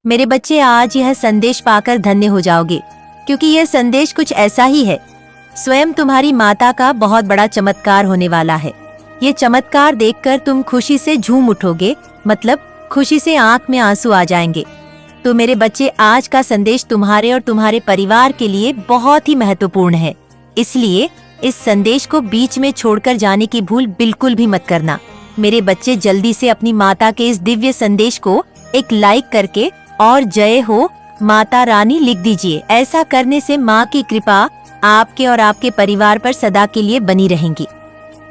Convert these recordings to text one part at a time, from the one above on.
मेरे बच्चे, आज यह संदेश पाकर धन्य हो जाओगे, क्योंकि यह संदेश कुछ ऐसा ही है। स्वयं तुम्हारी माता का बहुत बड़ा चमत्कार होने वाला है। ये चमत्कार देखकर तुम खुशी से झूम उठोगे, मतलब खुशी से आंख में आंसू आ जाएंगे। तो मेरे बच्चे, आज का संदेश तुम्हारे और तुम्हारे परिवार के लिए बहुत ही महत्वपूर्ण है, इसलिए इस संदेश को बीच में छोड़कर जाने की भूल बिल्कुल भी मत करना। मेरे बच्चे, जल्दी से अपनी माता के इस दिव्य संदेश को एक लाइक करके और जय हो माता रानी लिख दीजिए। ऐसा करने से माँ की कृपा आपके और आपके परिवार पर सदा के लिए बनी रहेंगी।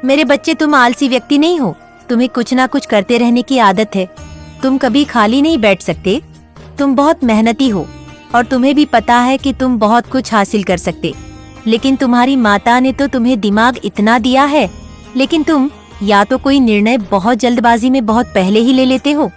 मेरे बच्चे, तुम आलसी व्यक्ति नहीं हो, तुम्हें कुछ ना कुछ करते रहने की आदत है। तुम कभी खाली नहीं बैठ सकते। तुम बहुत मेहनती हो और तुम्हें भी पता है कि तुम बहुत कुछ हासिल कर सकते, लेकिन तुम्हारी माता ने तो तुम्हें दिमाग इतना दिया है, लेकिन तुम या तो कोई निर्णय बहुत जल्दबाजी में बहुत पहले ही ले लेते हो,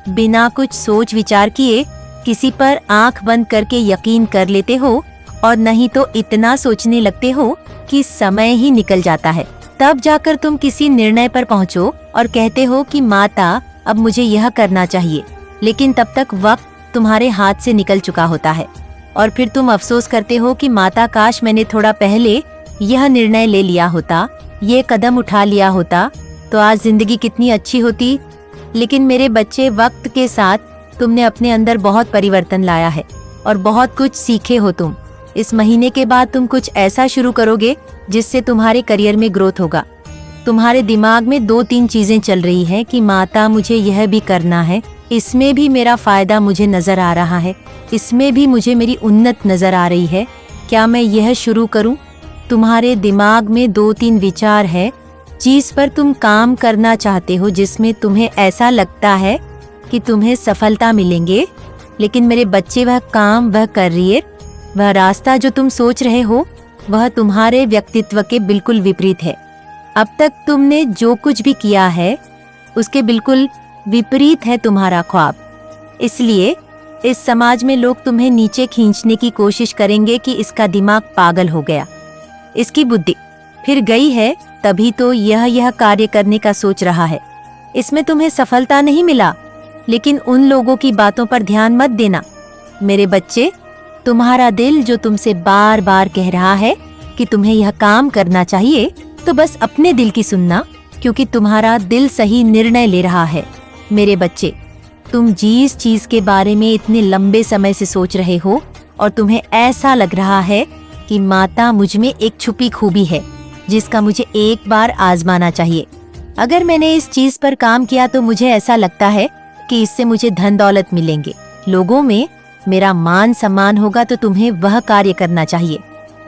बिना कुछ सोच विचार किए किसी पर आंख बंद करके यकीन कर लेते हो, और नहीं तो इतना सोचने लगते हो कि समय ही निकल जाता है। तब जाकर तुम किसी निर्णय पर पहुंचो और कहते हो कि माता, अब मुझे यह करना चाहिए, लेकिन तब तक वक्त तुम्हारे हाथ से निकल चुका होता है और फिर तुम अफसोस करते हो कि माता, काश मैंने थोड़ा पहले यह निर्णय ले लिया होता, ये कदम उठा लिया होता, तो आज जिंदगी कितनी अच्छी होती। लेकिन मेरे बच्चे, वक्त के साथ तुमने अपने अंदर बहुत परिवर्तन लाया है और बहुत कुछ सीखे हो तुम। इस महीने के बाद तुम कुछ ऐसा शुरू करोगे जिससे तुम्हारे करियर में ग्रोथ होगा। तुम्हारे दिमाग में 2-3 चीजें चल रही हैं कि माता, मुझे यह भी करना है, इसमें भी मेरा फायदा मुझे नजर आ रहा है, इसमें भी मुझे मेरी उन्नत नजर आ रही है, क्या मैं यह शुरू करूं? तुम्हारे दिमाग में 2-3 विचार है जिस पर तुम काम करना चाहते हो, जिसमें तुम्हें ऐसा लगता है कि तुम्हें सफलता मिलेंगे। लेकिन मेरे बच्चे, वह काम, वह करियर, वह रास्ता जो तुम सोच रहे हो, वह तुम्हारे व्यक्तित्व के बिल्कुल विपरीत है। अब तक तुमने जो कुछ भी किया है उसके बिल्कुल विपरीत है तुम्हारा ख्वाब। इसलिए इस समाज में लोग तुम्हें नीचे खींचने की कोशिश करेंगे कि इसका दिमाग पागल हो गया, इसकी बुद्धि फिर गई है, तभी तो यह कार्य करने का सोच रहा है। इसमें तुम्हें सफलता नहीं मिला, लेकिन उन लोगों की बातों पर ध्यान मत देना। मेरे बच्चे, तुम्हारा दिल जो तुमसे बार बार कह रहा है कि तुम्हें यह काम करना चाहिए, तो बस अपने दिल की सुनना, क्योंकि तुम्हारा दिल सही निर्णय ले रहा है। मेरे बच्चे, तुम जिस चीज के बारे में इतने लंबे समय से सोच रहे हो और तुम्हें ऐसा लग रहा है कि माता, मुझ में एक छुपी खूबी है जिसका मुझे एक बार आजमाना चाहिए। अगर मैंने इस चीज पर काम किया तो मुझे ऐसा लगता है कि इससे मुझे धन दौलत मिलेंगे, लोगों में मेरा मान सम्मान होगा, तो तुम्हें वह कार्य करना चाहिए।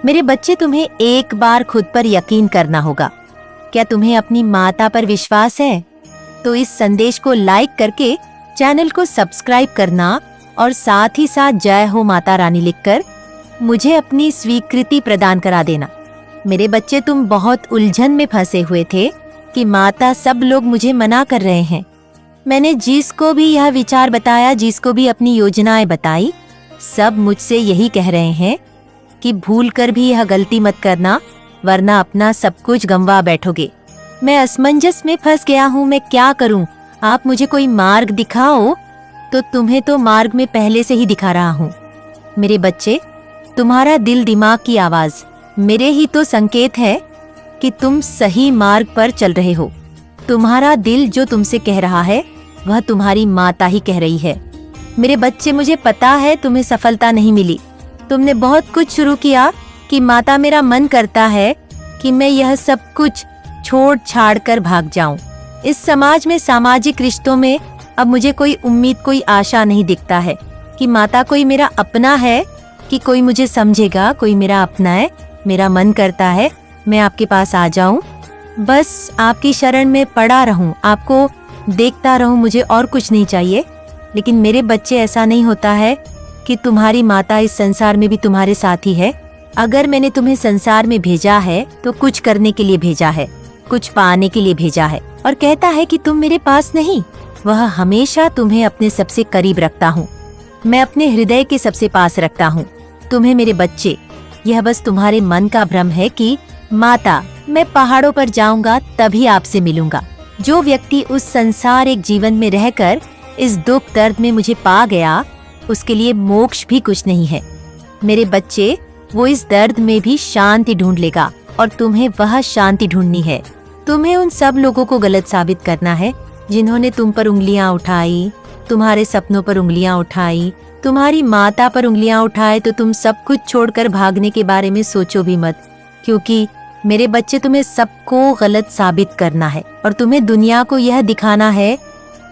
मेरे बच्चे, तुम्हें एक बार खुद पर यकीन करना होगा। क्या तुम्हें अपनी माता पर विश्वास है? तो इस संदेश को लाइक करके चैनल को सब्सक्राइब करना और साथ ही साथ जय हो माता रानी लिखकर मुझे अपनी स्वीकृति प्रदान करा देना। मेरे बच्चे, तुम बहुत उलझन में फंसे हुए थे कि माता, सब लोग मुझे मना कर रहे हैं। मैंने जिसको भी यह विचार बताया, जिसको भी अपनी योजनाएं बताई, सब मुझसे यही कह रहे हैं कि भूल कर भी यह गलती मत करना, वरना अपना सब कुछ गंवा बैठोगे। मैं असमंजस में फंस गया हूँ, मैं क्या करूँ? आप मुझे कोई मार्ग दिखाओ। तो तुम्हें तो मार्ग में पहले से ही दिखा रहा हूँ। मेरे बच्चे, तुम्हारा दिल दिमाग की आवाज मेरे ही तो संकेत है कि तुम सही मार्ग पर चल रहे हो। तुम्हारा दिल जो तुमसे कह रहा है, वह तुम्हारी माता ही कह रही है। मेरे बच्चे, मुझे पता है तुम्हें सफलता नहीं मिली। तुमने बहुत कुछ शुरू किया कि माता, मेरा मन करता है कि मैं यह सब कुछ छोड़ छाड़ कर भाग जाऊं। इस समाज में, सामाजिक रिश्तों में अब मुझे कोई उम्मीद, कोई आशा नहीं दिखता है कि माता कोई मेरा अपना है, कि कोई मुझे समझेगा, कोई मेरा अपना है। मेरा मन करता है मैं आपके पास आ जाऊं, बस आपकी शरण में पड़ा रहूं, आपको देखता रहूं, मुझे और कुछ नहीं चाहिए। लेकिन मेरे बच्चे, ऐसा नहीं होता है कि तुम्हारी माता इस संसार में भी तुम्हारे साथ ही है। अगर मैंने तुम्हें संसार में भेजा है तो कुछ करने के लिए भेजा है, कुछ पाने के लिए भेजा है, और कहता है कि तुम मेरे पास नहीं, वह हमेशा तुम्हें अपने सबसे करीब रखता हूँ। मैं अपने हृदय के सबसे पास रखता हूँ तुम्हें। मेरे बच्चे, यह बस तुम्हारे मन का भ्रम है कि माता, मैं पहाड़ों पर जाऊंगा तभी आपसे मिलूंगा। जो व्यक्ति उस संसारिक जीवन में रहकर इस दुख दर्द में मुझे पा गया, उसके लिए मोक्ष भी कुछ नहीं है। मेरे बच्चे, वो इस दर्द में भी शांति ढूंढ लेगा और तुम्हें वह शांति ढूंढनी है। तुम्हें उन सब लोगों को गलत साबित करना है जिन्होंने तुम पर उंगलियां उठाई, तुम्हारे सपनों पर उंगलियां उठाई, तुम्हारी माता पर उंगलियां उठाए तो तुम सब कुछ छोड़कर भागने के बारे में सोचो भी मत, क्योंकि मेरे बच्चे तुम्हें सबको गलत साबित करना है और तुम्हें दुनिया को यह दिखाना है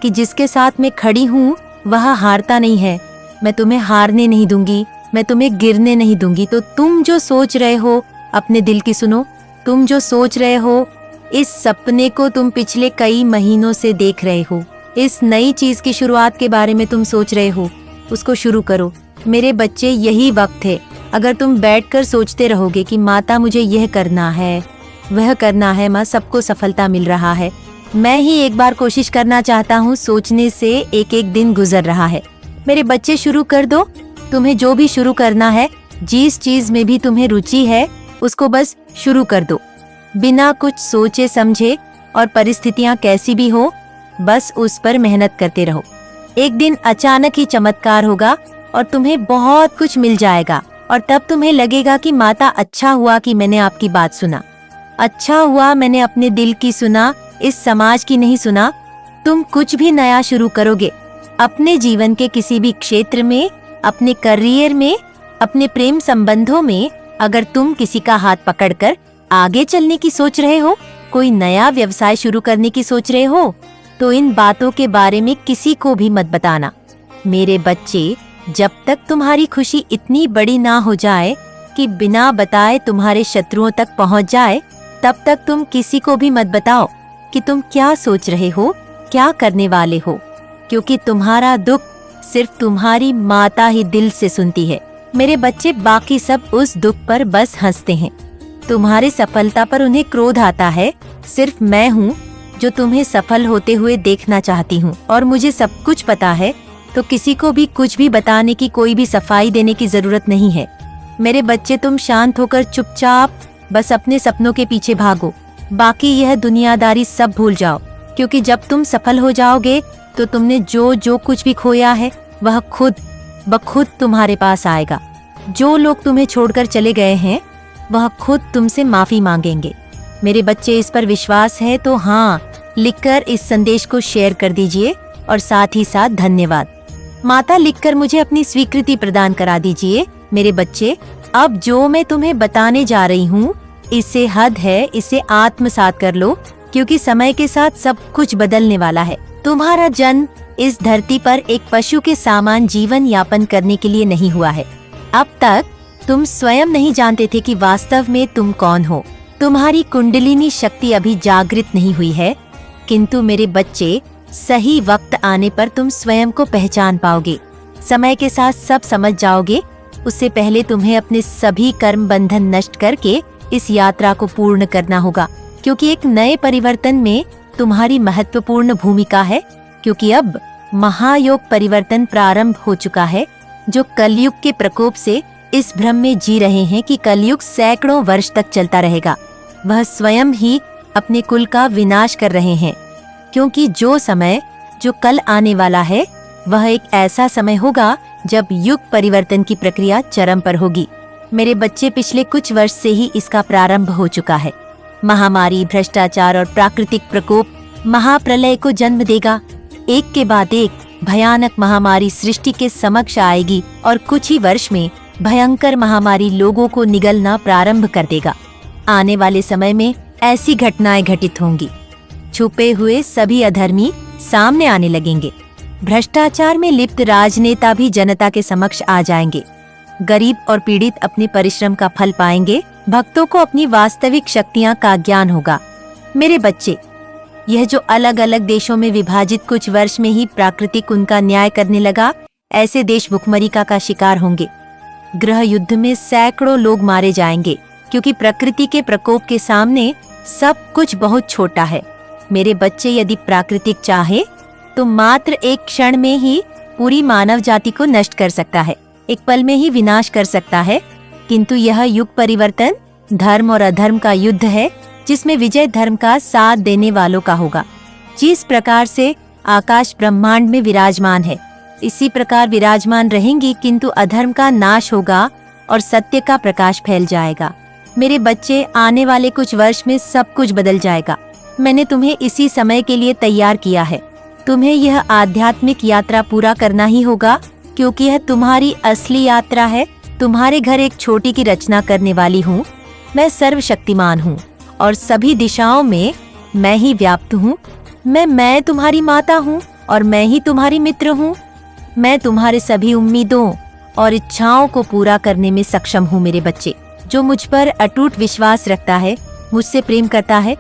कि जिसके साथ मैं खड़ी हूँ वह हारता नहीं है। मैं तुम्हें हारने नहीं दूंगी, मैं तुम्हें गिरने नहीं दूंगी। तो तुम जो सोच रहे हो अपने दिल की सुनो। तुम जो सोच रहे हो, इस सपने को तुम पिछले कई महीनों से देख रहे हो, इस नई चीज की शुरुआत के बारे में तुम सोच रहे हो, उसको शुरू करो। मेरे बच्चे, यही वक्त है। अगर तुम बैठकर सोचते रहोगे कि माता मुझे यह करना है, वह करना है, माँ सबको सफलता मिल रहा है, मैं ही एक बार कोशिश करना चाहता हूँ, सोचने से एक एक दिन गुजर रहा है। मेरे बच्चे, शुरू कर दो। तुम्हें जो भी शुरू करना है, जिस चीज में भी तुम्हें रुचि है, उसको बस शुरू कर दो, बिना कुछ सोचे समझे। और परिस्थितियां कैसी भी हो, बस उस पर मेहनत करते रहो। एक दिन अचानक ही चमत्कार होगा और तुम्हें बहुत कुछ मिल जाएगा और तब तुम्हें लगेगा कि माता, अच्छा हुआ कि मैंने आपकी बात सुना, अच्छा हुआ मैंने अपने दिल की सुना, इस समाज की नहीं सुना। तुम कुछ भी नया शुरू करोगे अपने जीवन के किसी भी क्षेत्र में, अपने करियर में, अपने प्रेम संबंधों में, अगर तुम किसी का हाथ पकड़कर आगे चलने की सोच रहे हो, कोई नया व्यवसाय शुरू करने की सोच रहे हो, तो इन बातों के बारे में किसी को भी मत बताना। मेरे बच्चे, जब तक तुम्हारी खुशी इतनी बड़ी ना हो जाए कि बिना बताए तुम्हारे शत्रुओं तक पहुंच जाए, तब तक तुम किसी को भी मत बताओ कि तुम क्या सोच रहे हो, क्या करने वाले हो, क्योंकि तुम्हारा दुख सिर्फ तुम्हारी माता ही दिल से सुनती है। मेरे बच्चे, बाकी सब उस दुख पर बस हंसते हैं। तुम्हारी सफलता पर उन्हें क्रोध आता है। सिर्फ मैं हूँ जो तुम्हें सफल होते हुए देखना चाहती हूँ और मुझे सब कुछ पता है, तो किसी को भी कुछ भी बताने की, कोई भी सफाई देने की जरूरत नहीं है। मेरे बच्चे, तुम शांत होकर चुपचाप बस अपने सपनों के पीछे भागो। बाकी यह दुनियादारी सब भूल जाओ, क्योंकि जब तुम सफल हो जाओगे तो तुमने जो जो कुछ भी खोया है वह खुद ब खुद तुम्हारे पास आएगा। जो लोग तुम्हें छोड़कर चले गए हैं वह खुद तुमसे माफी मांगेंगे। मेरे बच्चे, इस पर विश्वास है तो हाँ लिखकर इस संदेश को शेयर कर दीजिए और साथ ही साथ धन्यवाद। माता लिखकर मुझे अपनी स्वीकृति प्रदान करा दीजिए। मेरे बच्चे, अब जो मैं तुम्हें बताने जा रही हूँ, इससे हद है, इसे आत्मसात कर लो, क्योंकि समय के साथ सब कुछ बदलने वाला है। तुम्हारा जन्म इस धरती पर एक पशु के समान जीवन यापन करने के लिए नहीं हुआ है। अब तक तुम स्वयं नहीं जानते थे कि वास्तव में तुम कौन हो। तुम्हारी कुंडलिनी शक्ति अभी जागृत नहीं हुई है, किंतु मेरे बच्चे, सही वक्त आने पर तुम स्वयं को पहचान पाओगे। समय के साथ सब समझ जाओगे। उससे पहले तुम्हें अपने सभी कर्म बंधन नष्ट करके इस यात्रा को पूर्ण करना होगा, क्योंकि एक नए परिवर्तन में तुम्हारी महत्वपूर्ण भूमिका है। क्योंकि अब महायोग परिवर्तन प्रारंभ हो चुका है। जो कलयुग के प्रकोप से इस भ्रम में जी रहे हैं कि कलयुग सैकड़ों वर्ष तक चलता रहेगा, वह स्वयं ही अपने कुल का विनाश कर रहे हैं। क्योंकि जो समय जो कल आने वाला है वह एक ऐसा समय होगा जब युग परिवर्तन की प्रक्रिया चरम पर होगी। मेरे बच्चे, पिछले कुछ वर्ष से ही इसका प्रारंभ हो चुका है। महामारी, भ्रष्टाचार और प्राकृतिक प्रकोप महाप्रलय को जन्म देगा। एक के बाद एक भयानक महामारी सृष्टि के समक्ष आएगी और कुछ ही वर्ष में भयंकर महामारी लोगों को निगलना प्रारंभ कर देगा। आने वाले समय में ऐसी घटनाएं घटित होंगी। छुपे हुए सभी अधर्मी सामने आने लगेंगे। भ्रष्टाचार में लिप्त राजनेता भी जनता के समक्ष आ जाएंगे। गरीब और पीड़ित अपने परिश्रम का फल पाएंगे। भक्तों को अपनी वास्तविक शक्तियां का ज्ञान होगा। मेरे बच्चे, यह जो अलग अलग देशों में विभाजित कुछ वर्ष में ही प्राकृतिक उनका न्याय करने लगा, ऐसे देश भुखमरी का शिकार होंगे। गृह युद्ध में सैकड़ों लोग मारे जाएंगे, क्योंकि प्रकृति के प्रकोप के सामने सब कुछ बहुत छोटा है। मेरे बच्चे, यदि प्राकृतिक चाहे तो मात्र एक क्षण में ही पूरी मानव जाति को नष्ट कर सकता है, एक पल में ही विनाश कर सकता है। किंतु यह युग परिवर्तन धर्म और अधर्म का युद्ध है, जिसमें विजय धर्म का साथ देने वालों का होगा। जिस प्रकार से आकाश ब्रह्मांड में विराजमान है, इसी प्रकार विराजमान रहेंगी, किंतु अधर्म का नाश होगा और सत्य का प्रकाश फैल जाएगा। मेरे बच्चे, आने वाले कुछ वर्ष में सब कुछ बदल जाएगा। मैंने तुम्हें इसी समय के लिए तैयार किया है। तुम्हें यह आध्यात्मिक यात्रा पूरा करना ही होगा, क्योंकि यह तुम्हारी असली यात्रा है। तुम्हारे घर एक छोटी की रचना करने वाली हूँ। मैं सर्वशक्तिमान हूँ और सभी दिशाओं में मैं ही व्याप्त हूँ। मैं तुम्हारी माता हूँ और मैं ही तुम्हारी मित्र हूँ। मैं तुम्हारे सभी उम्मीदों और इच्छाओं को पूरा करने में सक्षम हूँ। मेरे बच्चे, जो मुझ पर अटूट विश्वास रखता है, मुझसे प्रेम करता है,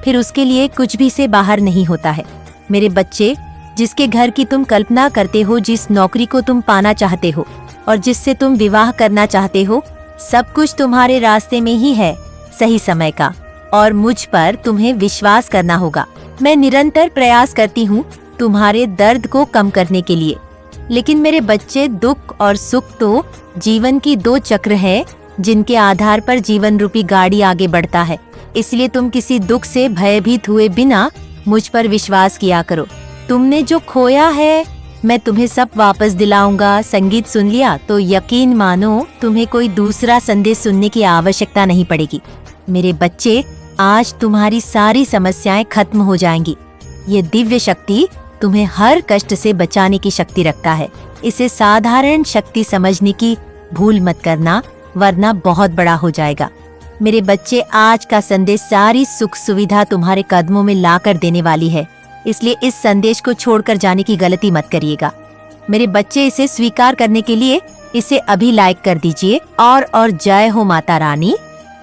फिर उसके लिए कुछ भी से बाहर नहीं होता है। मेरे बच्चे, जिसके घर की तुम कल्पना करते हो, जिस नौकरी को तुम पाना चाहते हो और जिससे तुम विवाह करना चाहते हो, सब कुछ तुम्हारे रास्ते में ही है, सही समय का। और मुझ पर तुम्हें विश्वास करना होगा। मैं निरंतर प्रयास करती हूँ तुम्हारे दर्द को कम करने के लिए। लेकिन मेरे बच्चे, दुख और सुख तो जीवन की दो चक्र है, जिनके आधार पर जीवन रूपी गाड़ी आगे बढ़ता है। इसलिए तुम किसी दुख से भयभीत हुए बिना मुझ पर विश्वास किया करो। तुमने जो खोया है, मैं तुम्हें सब वापस दिलाऊंगा। संगीत सुन लिया तो यकीन मानो, तुम्हें कोई दूसरा संदेश सुनने की आवश्यकता नहीं पड़ेगी। मेरे बच्चे, आज तुम्हारी सारी समस्याएं खत्म हो जाएंगी। ये दिव्य शक्ति तुम्हें हर कष्ट से बचाने की शक्ति रखता है। इसे साधारण शक्ति समझने की भूल मत करना, वरना बहुत बड़ा हो जाएगा। मेरे बच्चे, आज का संदेश सारी सुख सुविधा तुम्हारे कदमों में ला कर देने वाली है। इसलिए इस संदेश को छोड़कर जाने की गलती मत करिएगा। मेरे बच्चे, इसे स्वीकार करने के लिए इसे अभी लाइक कर दीजिए और जय हो माता रानी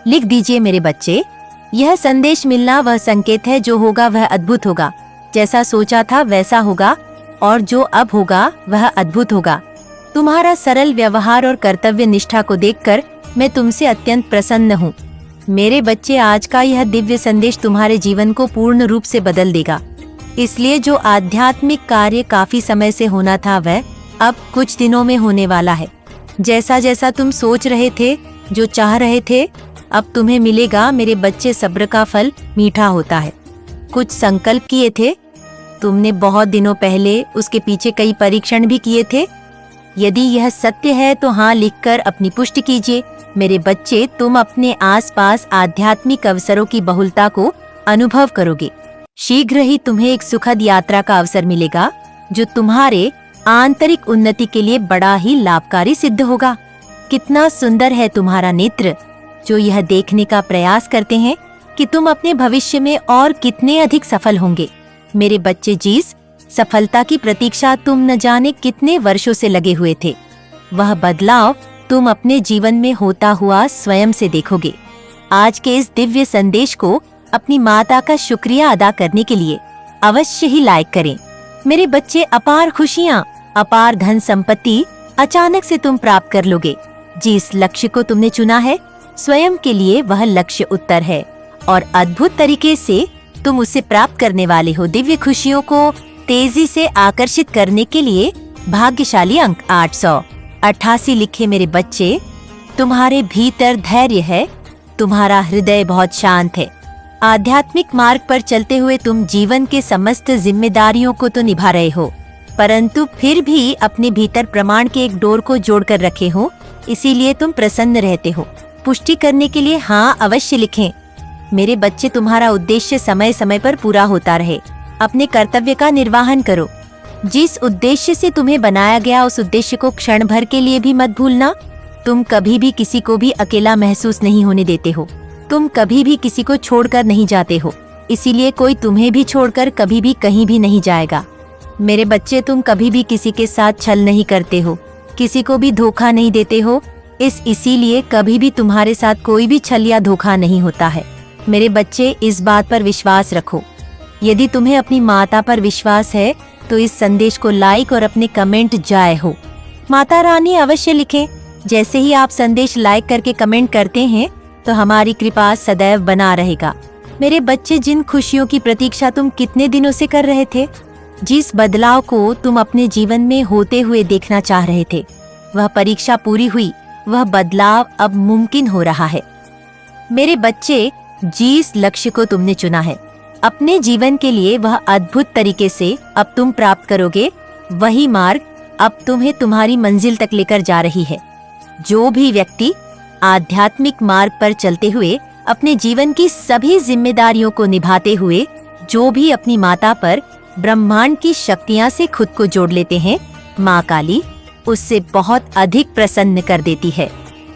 लिख दीजिए। मेरे बच्चे, यह संदेश मिलना वह संकेत है, जो होगा वह अद्भुत होगा। जैसा सोचा था वैसा होगा और जो अब होगा वह अद्भुत होगा। तुम्हारा सरल व्यवहार और कर्तव्य निष्ठा को देखकर मैं तुमसे अत्यंत प्रसन्न हूँ। मेरे बच्चे, आज का यह दिव्य संदेश तुम्हारे जीवन को पूर्ण रूप से बदल देगा। इसलिए जो आध्यात्मिक कार्य काफी समय से होना था, वह अब कुछ दिनों में होने वाला है। जैसा जैसा तुम सोच रहे थे, जो चाह रहे थे, अब तुम्हें मिलेगा। मेरे बच्चे, सब्र का फल मीठा होता है। कुछ संकल्प किए थे तुमने बहुत दिनों पहले, उसके पीछे कई परीक्षण भी किए थे। यदि यह सत्य है तो हाँ लिखकर अपनी पुष्टि कीजिए। मेरे बच्चे, तुम अपने आसपास आध्यात्मिक अवसरों की बहुलता को अनुभव करोगे। शीघ्र ही तुम्हें एक सुखद यात्रा का अवसर मिलेगा, जो तुम्हारे आंतरिक उन्नति के लिए बड़ा ही लाभकारी सिद्ध होगा। कितना सुंदर है तुम्हारा नेत्र, जो यह देखने का प्रयास करते हैं कि तुम अपने भविष्य में और कितने अधिक सफल होंगे। मेरे बच्चे, जिस सफलता की प्रतीक्षा तुम न जाने कितने वर्षों से लगे हुए थे, वह बदलाव तुम अपने जीवन में होता हुआ स्वयं से देखोगे। आज के इस दिव्य संदेश को अपनी माता का शुक्रिया अदा करने के लिए अवश्य ही लाइक करें। मेरे बच्चे, अपार खुशियाँ, अपार धन संपत्ति अचानक से तुम प्राप्त कर लोगे। जिस लक्ष्य को तुमने चुना है, स्वयं के लिए वह लक्ष्य उत्तर है और अद्भुत तरीके से तुम उसे प्राप्त करने वाले हो। दिव्य खुशियों को तेजी से आकर्षित करने के लिए भाग्यशाली अंक 888 लिखे। मेरे बच्चे, तुम्हारे भीतर धैर्य है, तुम्हारा हृदय बहुत शांत है। आध्यात्मिक मार्ग पर चलते हुए तुम जीवन के समस्त जिम्मेदारियों को तो निभा रहे हो, परंतु फिर भी अपने भीतर प्रमाण के एक डोर को जोड़कर रखे हो। इसीलिए तुम प्रसन्न रहते हो। पुष्टि करने के लिए हाँ अवश्य लिखें। मेरे बच्चे, तुम्हारा उद्देश्य समय समय पर पूरा होता रहे। अपने कर्तव्य का निर्वाहन करो। जिस उद्देश्य से तुम्हें बनाया गया, उस उद्देश्य को क्षण भर के लिए भी मत भूलना। तुम कभी भी किसी को भी अकेला महसूस नहीं होने देते हो। तुम कभी भी किसी को छोड़कर नहीं जाते हो, इसीलिए कोई तुम्हें भी छोड़कर कभी भी कहीं भी नहीं जाएगा। मेरे बच्चे, तुम कभी भी किसी के साथ छल नहीं करते हो, किसी को भी धोखा नहीं देते हो। इसीलिए कभी भी तुम्हारे साथ कोई भी छल या धोखा नहीं होता है। मेरे बच्चे, इस बात पर विश्वास रखो। यदि तुम्हें अपनी माता पर विश्वास है तो इस संदेश को लाइक और अपने कमेंट जय हो माता रानी अवश्य लिखें। जैसे ही आप संदेश लाइक करके कमेंट करते हैं तो हमारी कृपा सदैव बना रहेगा। मेरे बच्चे, जिन खुशियों की प्रतीक्षा तुम कितने दिनों से कर रहे थे, जिस बदलाव को तुम अपने जीवन में होते हुए देखना चाह रहे थे, वह परीक्षा पूरी हुई। वह बदलाव अब मुमकिन हो रहा है। मेरे बच्चे, जिस लक्ष्य को तुमने चुना है अपने जीवन के लिए, वह अद्भुत तरीके से अब तुम प्राप्त करोगे। वही मार्ग अब तुम्हें तुम्हारी मंजिल तक लेकर जा रही है। जो भी व्यक्ति आध्यात्मिक मार्ग पर चलते हुए अपने जीवन की सभी जिम्मेदारियों को निभाते हुए जो भी अपनी माता पर ब्रह्मांड की शक्तियां से खुद को जोड़ लेते हैं, माँ काली उससे बहुत अधिक प्रसन्न कर देती है,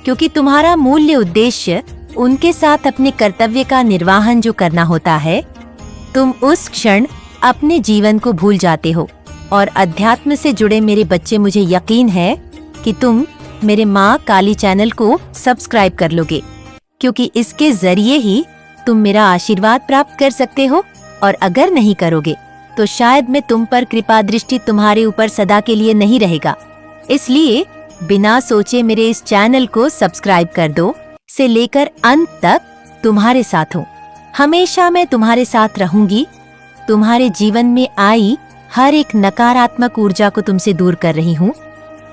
क्योंकि तुम्हारा मूल्य उद्देश्य उनके साथ अपने कर्तव्य का निर्वहन जो करना होता है, तुम उस क्षण अपने जीवन को भूल जाते हो। और अध्यात्म से जुड़े मेरे बच्चे, मुझे यकीन है कि तुम मेरे माँ काली चैनल को सब्सक्राइब कर लोगे, क्योंकि इसके जरिए ही तुम मेरा आशीर्वाद प्राप्त कर सकते हो। और अगर नहीं करोगे तो शायद मैं तुम पर कृपा दृष्टि तुम्हारे ऊपर सदा के लिए नहीं रहेगा। इसलिए बिना सोचे मेरे इस चैनल को सब्सक्राइब कर दो। से लेकर अंत तक तुम्हारे साथ हूँ, हमेशा मैं तुम्हारे साथ रहूंगी। तुम्हारे जीवन में आई हर एक नकारात्मक ऊर्जा को तुमसे दूर कर रही हूँ।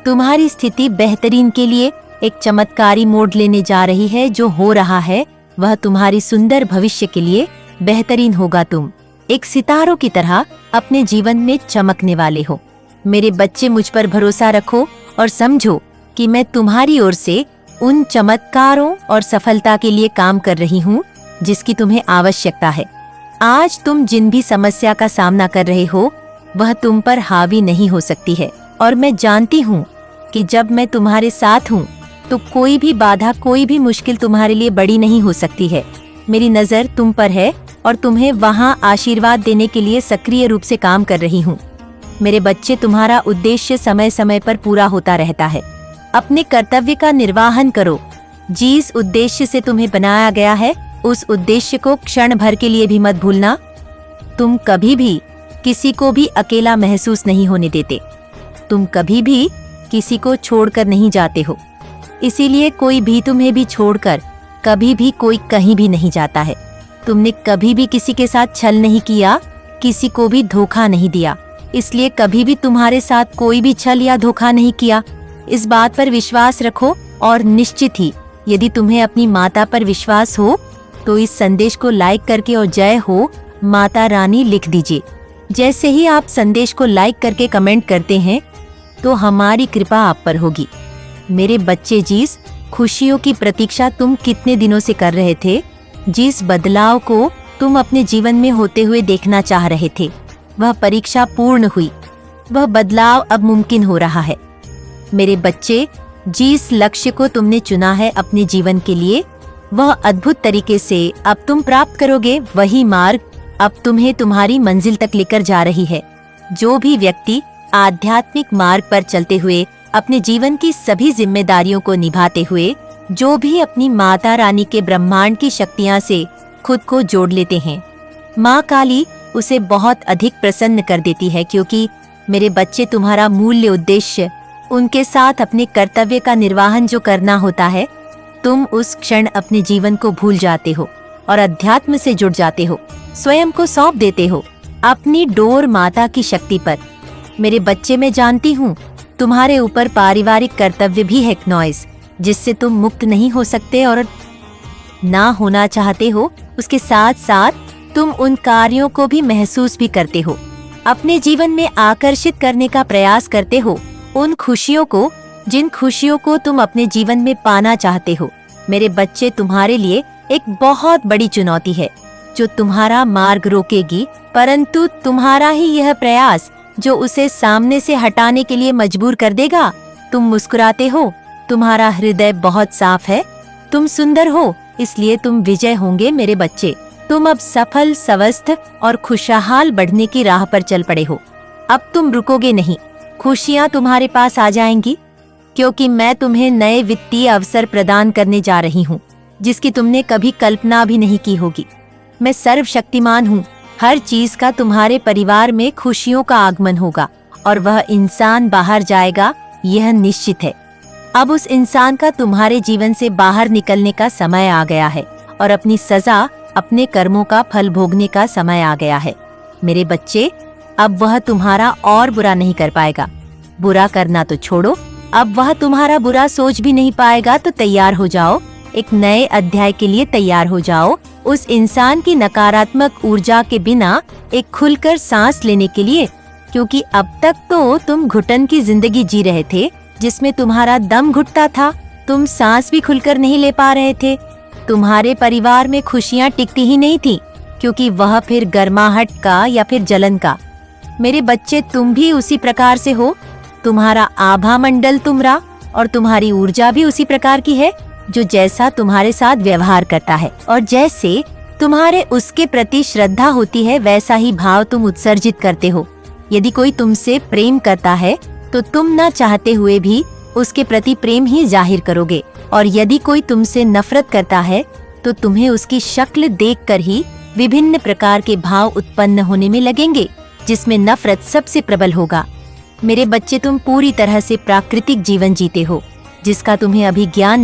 तुम्हारी स्थिति बेहतरीन के लिए एक चमत्कारी मोड़ लेने जा रही है। जो हो रहा है वह तुम्हारी सुंदर भविष्य के लिए बेहतरीन होगा। तुम एक सितारों की तरह अपने जीवन में चमकने वाले हो। मेरे बच्चे, मुझ पर भरोसा रखो और समझो कि मैं तुम्हारी ओर से उन चमत्कारों और सफलता के लिए काम कर रही हूँ जिसकी तुम्हें आवश्यकता है। आज तुम जिन भी समस्या का सामना कर रहे हो वह तुम पर हावी नहीं हो सकती है। और मैं जानती हूँ कि जब मैं तुम्हारे साथ हूँ तो कोई भी बाधा, कोई भी मुश्किल तुम्हारे लिए बड़ी नहीं हो सकती है। मेरी नजर तुम पर है और तुम्हें वहाँ आशीर्वाद देने के लिए सक्रिय रूप से काम कर रही हूँ। मेरे बच्चे, तुम्हारा उद्देश्य समय समय पर पूरा होता रहता है। अपने कर्तव्य का निर्वहन करो। जिस उद्देश्य से तुम्हें बनाया गया है उस उद्देश्य को क्षण भर के लिए भी मत भूलना। तुम कभी भी किसी को भी अकेला महसूस नहीं होने देते। तुम कभी भी किसी को छोड़कर नहीं जाते हो, इसीलिए कोई भी तुम्हें भी छोड़कर कभी भी कोई कहीं भी नहीं जाता है। तुमने कभी भी किसी के साथ छल नहीं किया, किसी को भी धोखा नहीं दिया, इसलिए कभी भी तुम्हारे साथ कोई भी छल या धोखा नहीं किया। इस बात पर विश्वास रखो और निश्चित ही यदि तुम्हें अपनी माता पर विश्वास हो तो इस संदेश को लाइक करके और जय हो माता रानी लिख दीजिए। जैसे ही आप संदेश को लाइक करके कमेंट करते हैं तो हमारी कृपा आप पर होगी। मेरे बच्चे, जिस खुशियों की प्रतीक्षा तुम कितने दिनों से कर रहे थे, जिस बदलाव को तुम अपने जीवन में होते हुए देखना चाह रहे थे, वह परीक्षा पूर्ण हुई। वह बदलाव अब मुमकिन हो रहा है। मेरे बच्चे, जिस लक्ष्य को तुमने चुना है अपने जीवन के लिए, वह अद्भुत तरीके से अब तुम प्राप्त करोगे। वही मार्ग अब तुम्हें तुम्हारी मंजिल तक लेकर जा रही है। जो भी व्यक्ति आध्यात्मिक मार्ग पर चलते हुए अपने जीवन की सभी जिम्मेदारियों को निभाते हुए जो भी अपनी माता रानी के ब्रह्मांड की शक्तियां से खुद को जोड़ लेते हैं, माँ काली उसे बहुत अधिक प्रसन्न कर देती है। क्योंकि मेरे बच्चे, तुम्हारा मूल्य उद्देश्य उनके साथ अपने कर्तव्य का निर्वहन जो करना होता है, तुम उस क्षण अपने जीवन को भूल जाते हो और अध्यात्म से जुड़ जाते हो, स्वयं को सौंप देते हो अपनी डोर माता की शक्ति पर। मेरे बच्चे, मैं जानती हूँ तुम्हारे ऊपर पारिवारिक कर्तव्य भी है, नॉइस, जिससे तुम मुक्त नहीं हो सकते और ना होना चाहते हो। उसके साथ साथ तुम उन कार्यों को भी महसूस भी करते हो, अपने जीवन में आकर्षित करने का प्रयास करते हो उन खुशियों को, जिन खुशियों को तुम अपने जीवन में पाना चाहते हो। मेरे बच्चे, तुम्हारे लिए एक बहुत बड़ी चुनौती है जो तुम्हारा मार्ग रोकेगी, परंतु तुम्हारा ही यह प्रयास जो उसे सामने से हटाने के लिए मजबूर कर देगा। तुम मुस्कुराते हो, तुम्हारा हृदय बहुत साफ है, तुम सुंदर हो, इसलिए तुम विजय होंगे। मेरे बच्चे, तुम अब सफल, स्वस्थ और खुशहाल बढ़ने की राह पर चल पड़े हो। अब तुम रुकोगे नहीं, खुशियाँ तुम्हारे पास आ जाएंगी, क्योंकि मैं तुम्हें नए वित्तीय अवसर प्रदान करने जा रही हूँ जिसकी तुमने कभी कल्पना भी नहीं की होगी। मैं सर्वशक्तिमान हूँ। हर चीज का तुम्हारे परिवार में खुशियों का आगमन होगा और वह इंसान बाहर जाएगा, यह निश्चित है। अब उस इंसान का तुम्हारे जीवन से बाहर निकलने का समय आ गया है और अपनी सजा, अपने कर्मों का फल भोगने का समय आ गया है। मेरे बच्चे, अब वह तुम्हारा और बुरा नहीं कर पाएगा। बुरा करना तो छोड़ो, अब वह तुम्हारा बुरा सोच भी नहीं पाएगा। तो तैयार हो जाओ, एक नए अध्याय के लिए तैयार हो जाओ। उस इंसान की नकारात्मक ऊर्जा के बिना एक खुलकर सांस लेने के लिए क्योंकि अब तक तो तुम घुटन की जिंदगी जी रहे थे, जिसमें तुम्हारा दम घुटता था, तुम सांस भी खुलकर नहीं ले पा रहे थे। तुम्हारे परिवार में खुशियां टिकती ही नहीं थी, क्योंकि वह फिर गर्माहट का या फिर जलन का। मेरे बच्चे, तुम भी उसी प्रकार से हो। तुम्हारा आभा मंडल तुमरा और तुम्हारी ऊर्जा भी उसी प्रकार की है, जो जैसा तुम्हारे साथ व्यवहार करता है और जैसे तुम्हारे उसके प्रति श्रद्धा होती है, वैसा ही भाव तुम उत्सर्जित करते हो। यदि कोई तुमसे प्रेम करता है तो तुम न चाहते हुए भी उसके प्रति प्रेम ही जाहिर करोगे, और यदि कोई तुमसे नफरत करता है तो तुम्हें उसकी शक्ल देखकर ही विभिन्न प्रकार के भाव उत्पन्न होने में लगेंगे, जिसमें नफरत सबसे प्रबल होगा। मेरे बच्चे, तुम पूरी तरह से प्राकृतिक जीवन जीते हो, जिसका तुम्हें अभी ज्ञान